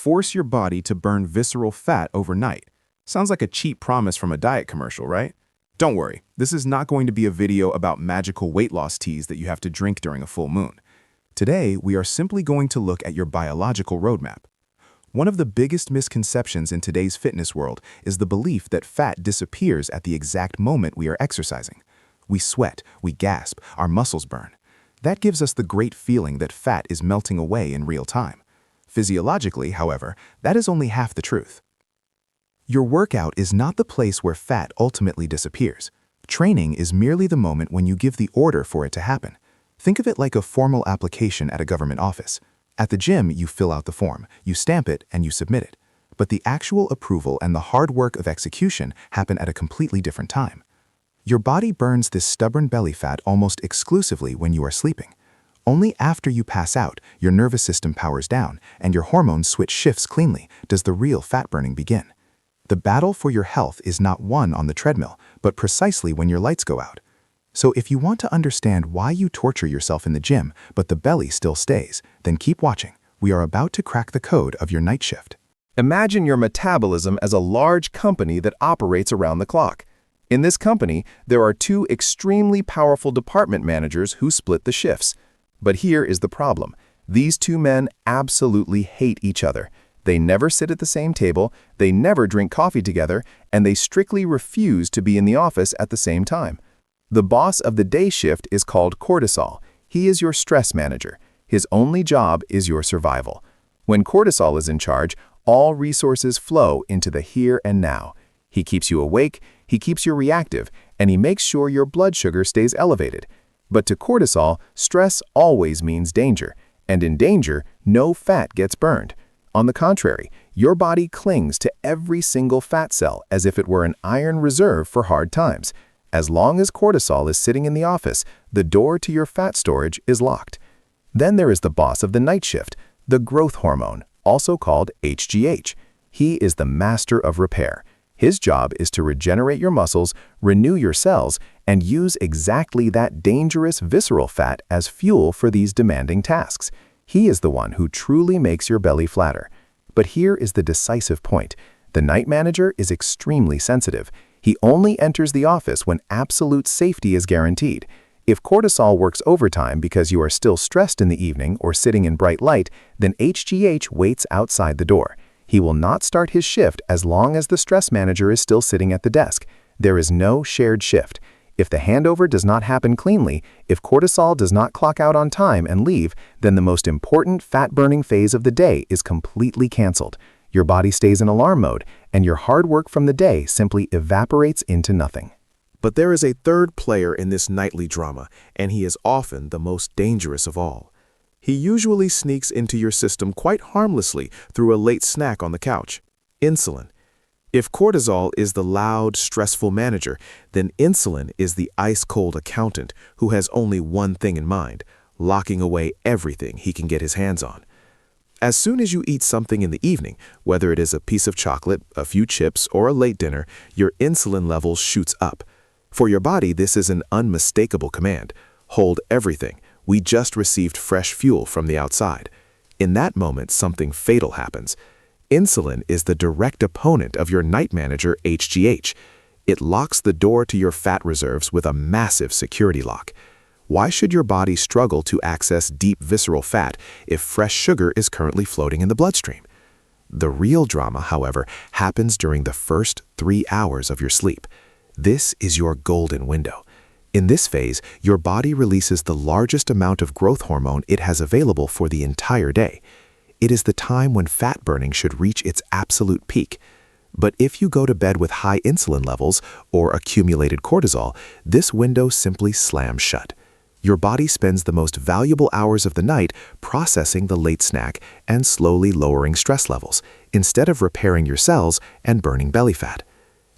force your body to burn visceral fat overnight. Sounds like a cheap promise from a diet commercial, right? Don't worry, this is not going to be a video about magical weight loss teas that you have to drink during a full moon. Today, we are simply going to look at your biological roadmap. One of the biggest misconceptions in today's fitness world is the belief that fat disappears at the exact moment we are exercising. We sweat, we gasp, our muscles burn. That gives us the great feeling that fat is melting away in real time. Physiologically, however, that is only half the truth. Your workout is not the place where fat ultimately disappears. Training is merely the moment when you give the order for it to happen. Think of it like a formal application at a government office. At the gym, you fill out the form, you stamp it, and you submit it. But the actual approval and the hard work of execution happen at a completely different time. Your body burns this stubborn belly fat almost exclusively when you are sleeping. Only after you pass out, your nervous system powers down, and your hormones switch shifts cleanly, does the real fat burning begin. The battle for your health is not won on the treadmill, but precisely when your lights go out. So if you want to understand why you torture yourself in the gym, but the belly still stays, then keep watching. We are about to crack the code of your night shift. Imagine your metabolism as a large company that operates around the clock. In this company, there are two extremely powerful department managers who split the shifts. But here is the problem. These two men absolutely hate each other. They never sit at the same table, they never drink coffee together, and they strictly refuse to be in the office at the same time. The boss of the day shift is called cortisol. He is your stress manager. His only job is your survival. When cortisol is in charge, all resources flow into the here and now. He keeps you awake, he keeps you reactive, and he makes sure your blood sugar stays elevated. But to cortisol, stress always means danger, and in danger, no fat gets burned. On the contrary, your body clings to every single fat cell as if it were an iron reserve for hard times. As long as cortisol is sitting in the office, the door to your fat storage is locked. Then there is the boss of the night shift, the growth hormone, also called HGH. He is the master of repair. His job is to regenerate your muscles, renew your cells, and use exactly that dangerous visceral fat as fuel for these demanding tasks. He is the one who truly makes your belly flatter. But here is the decisive point. The night manager is extremely sensitive. He only enters the office when absolute safety is guaranteed. If cortisol works overtime because you are still stressed in the evening or sitting in bright light, then HGH waits outside the door. He will not start his shift as long as the stress manager is still sitting at the desk. There is no shared shift. If the handover does not happen cleanly, if cortisol does not clock out on time and leave, then the most important fat-burning phase of the day is completely canceled. Your body stays in alarm mode, and your hard work from the day simply evaporates into nothing. But there is a third player in this nightly drama, and he is often the most dangerous of all. He usually sneaks into your system quite harmlessly through a late snack on the couch: insulin. If cortisol is the loud, stressful manager, then insulin is the ice-cold accountant who has only one thing in mind: locking away everything he can get his hands on. As soon as you eat something in the evening, whether it is a piece of chocolate, a few chips, or a late dinner, your insulin levels shoots up. For your body, this is an unmistakable command: hold everything. We just received fresh fuel from the outside. In that moment, something fatal happens. Insulin is the direct opponent of your night manager, HGH. It locks the door to your fat reserves with a massive security lock. Why should your body struggle to access deep visceral fat if fresh sugar is currently floating in the bloodstream? The real drama, however, happens during the first 3 hours of your sleep. This is your golden window. In this phase, your body releases the largest amount of growth hormone it has available for the entire day. It is the time when fat burning should reach its absolute peak. But if you go to bed with high insulin levels or accumulated cortisol, this window simply slams shut. Your body spends the most valuable hours of the night processing the late snack and slowly lowering stress levels, instead of repairing your cells and burning belly fat.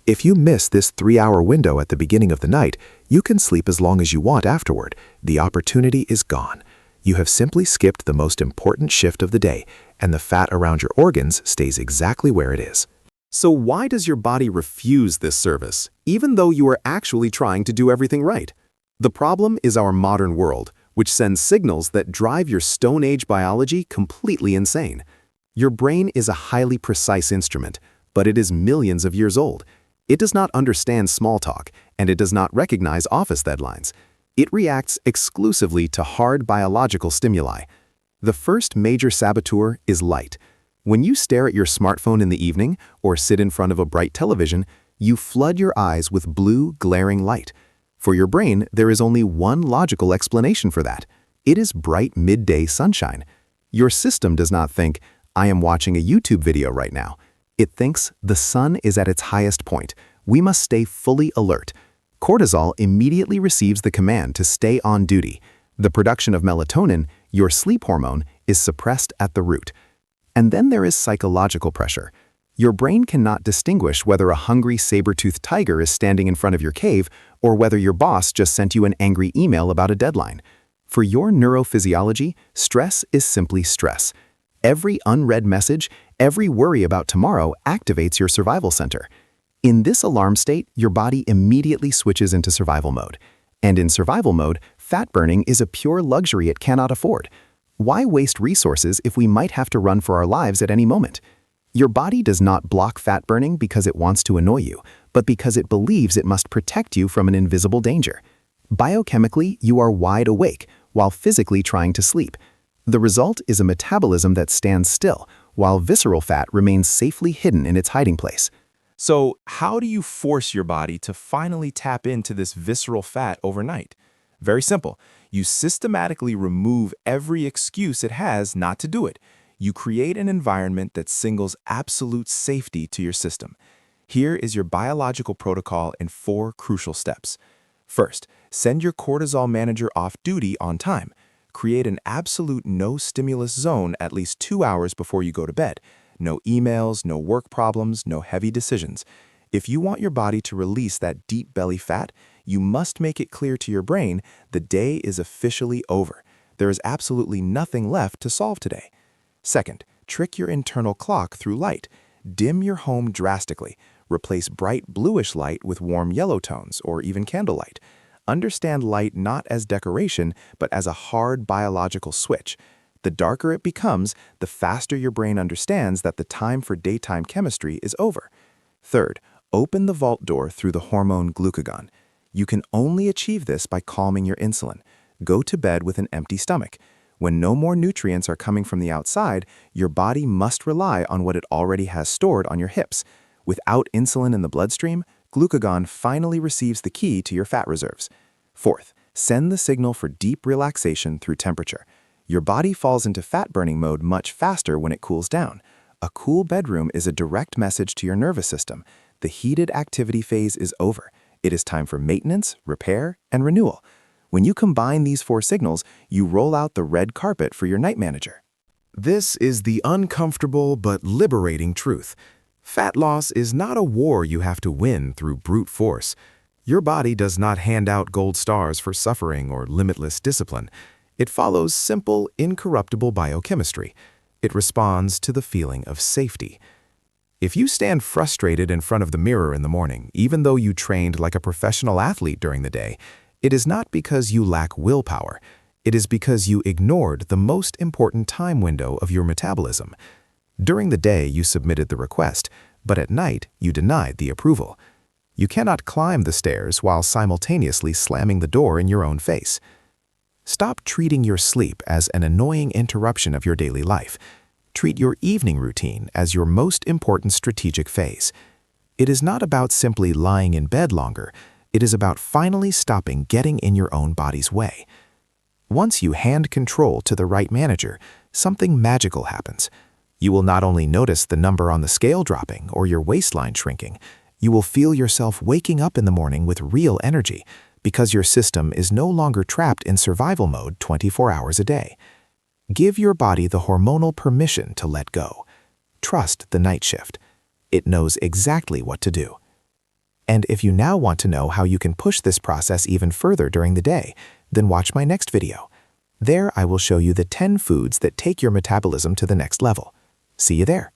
If you miss this 3-hour window at the beginning of the night, you can sleep as long as you want afterward. The opportunity is gone. You have simply skipped the most important shift of the day, and the fat around your organs stays exactly where it is. So why does your body refuse this service, even though you are actually trying to do everything right? The problem is our modern world, which sends signals that drive your Stone Age biology completely insane. Your brain is a highly precise instrument, but it is millions of years old. It does not understand small talk, and it does not recognize office deadlines. It reacts exclusively to hard biological stimuli. The first major saboteur is light. When you stare at your smartphone in the evening or sit in front of a bright television, you flood your eyes with blue, glaring light. For your brain, there is only one logical explanation for that. It is bright midday sunshine. Your system does not think, I am watching a YouTube video right now. It thinks the sun is at its highest point. We must stay fully alert. Cortisol immediately receives the command to stay on duty. The production of melatonin, your sleep hormone, is suppressed at the root. And then there is psychological pressure. Your brain cannot distinguish whether a hungry saber-toothed tiger is standing in front of your cave or whether your boss just sent you an angry email about a deadline. For your neurophysiology, stress is simply stress. Every unread message, every worry about tomorrow activates your survival center. In this alarm state, your body immediately switches into survival mode. And in survival mode, fat burning is a pure luxury it cannot afford. Why waste resources if we might have to run for our lives at any moment? Your body does not block fat burning because it wants to annoy you, but because it believes it must protect you from an invisible danger. Biochemically, you are wide awake, while physically trying to sleep. The result is a metabolism that stands still, while visceral fat remains safely hidden in its hiding place. So how do you force your body to finally tap into this visceral fat overnight? Very simple. You systematically remove every excuse it has not to do it. You create an environment that signals absolute safety to your system. Here is your biological protocol in 4 crucial steps. First, send your cortisol manager off duty on time. Create an absolute no-stimulus zone at least 2 hours before you go to bed. No emails, no work problems, no heavy decisions. If you want your body to release that deep belly fat, you must make it clear to your brain the day is officially over. There is absolutely nothing left to solve today. Second, trick your internal clock through light. Dim your home drastically. Replace bright bluish light with warm yellow tones or even candlelight. Understand light not as decoration, but as a hard biological switch. The darker it becomes, the faster your brain understands that the time for daytime chemistry is over. Third, open the vault door through the hormone glucagon. You can only achieve this by calming your insulin. Go to bed with an empty stomach. When no more nutrients are coming from the outside, your body must rely on what it already has stored on your hips. Without insulin in the bloodstream, glucagon finally receives the key to your fat reserves. Fourth, send the signal for deep relaxation through temperature. Your body falls into fat-burning mode much faster when it cools down. A cool bedroom is a direct message to your nervous system. The heated activity phase is over. It is time for maintenance, repair, and renewal. When you combine these 4 signals, you roll out the red carpet for your night manager. This is the uncomfortable but liberating truth. Fat loss is not a war you have to win through brute force. Your body does not hand out gold stars for suffering or limitless discipline. It follows simple, incorruptible biochemistry. It responds to the feeling of safety. If you stand frustrated in front of the mirror in the morning, even though you trained like a professional athlete during the day, it is not because you lack willpower. It is because you ignored the most important time window of your metabolism. During the day, you submitted the request, but at night, you denied the approval. You cannot climb the stairs while simultaneously slamming the door in your own face. Stop treating your sleep as an annoying interruption of your daily life. Treat your evening routine as your most important strategic phase. It is not about simply lying in bed longer. It is about finally stopping getting in your own body's way. Once you hand control to the right manager, something magical happens. You will not only notice the number on the scale dropping or your waistline shrinking, you will feel yourself waking up in the morning with real energy because your system is no longer trapped in survival mode 24 hours a day. Give your body the hormonal permission to let go. Trust the night shift. It knows exactly what to do. And if you now want to know how you can push this process even further during the day, then watch my next video. There I will show you the 10 foods that take your metabolism to the next level. See you there.